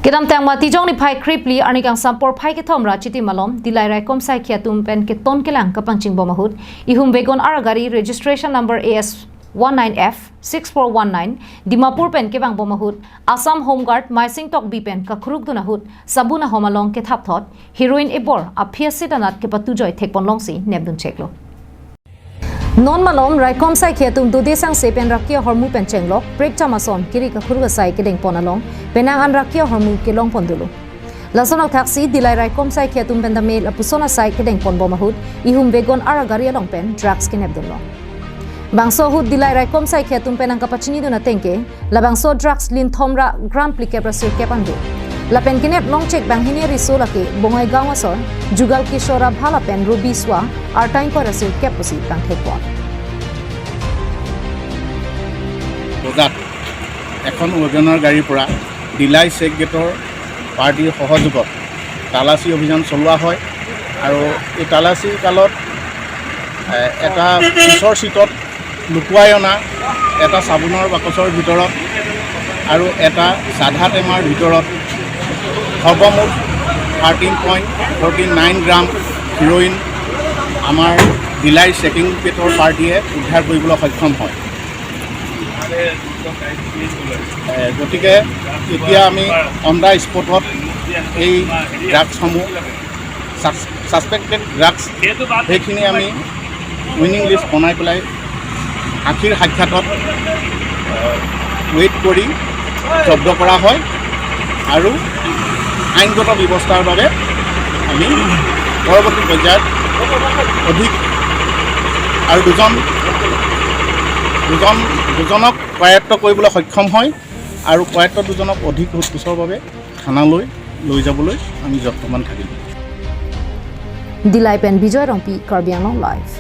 Kedam tang ma tijong ni phai kripli ani kang sampor phai ke thom ra chiti malom Dillai rai kom sai khiatum pen keton kelang kapangching bomahut ihum begon aragari registration number AS 19F 6419 Dimapur pen ke bang bomahut Assam Home Guard Maising Tok B pen kakhuruk dunahut sabuna homalong ke thap thot Heroin ebor aphiasi danat ke patu joy thek ponlong si nebdun cheklo Non malom raikom sai khiatum du desang se pen rakia hormu pen chenglok break chamason kiri kakhuruk sai ke deng ponalong penang an rakia hormu ke long pondulu lasonok thaksi Dillai raikom sai khiatum pen dame lapusona sai ke deng pon bomahut ihum begon aragari along pen drugs ke nebdun bangso hut Dillai raikom sai khiatum pen ang kapachini duna tengke la bangso drugs lin thomra gram plikebra sir ke pandu la pen kenep long check bang hini risola ke bongai gawa son jugal kishora bhala pen ruby swa artain ko rasir ke posi bang thekwa বজাত এখন ওজনৰ গাড়ীৰ পৰা Dillai check গেটৰ পাৰ্টিৰ সহযোগত তালাচী অভিযান চলোৱা হয় আৰু এই তালাচী কালত এটা পিছৰ সিটত লুকুৱাই অনা এটা চাবোনৰ বাকচৰ ভিতৰত আৰু এটা সাধা টেমাৰ ভিতৰত সৰ্বমুঠ 13.49 গ্ৰাম হেৰইন আমাৰ Dillai চেকিং গেটৰ পাৰ্টিয়ে উদ্ধাৰ কৰিবলৈ সক্ষম হয় গতিকে এতিয়া আমি অন দা স্পটত এই ড্ৰাগছসমূহ ছাছপেক্টেড ড্ৰাগছ সেইখিনি আমি উইনিং লিষ্ট বনাই পেলাই আখিৰ সাক্ষাতত ৱেইট কৰি জব্দ কৰা হয় আৰু আইনগত ব্যৱস্থাৰ বাবে আমি পৰৱৰ্তী পৰ্যায়ত অধিক আৰু দুজনক কৰায়ত্ব কৰিবলৈ সক্ষম হয় আৰু কৰায়ত্ব দুজনক অধিক সোধপোছৰ বাবে থানালৈ লৈ যাবলৈ আমি যত্নৱান থাকিম Dillai pen Bijoy Rongpi Karbi Anglong Live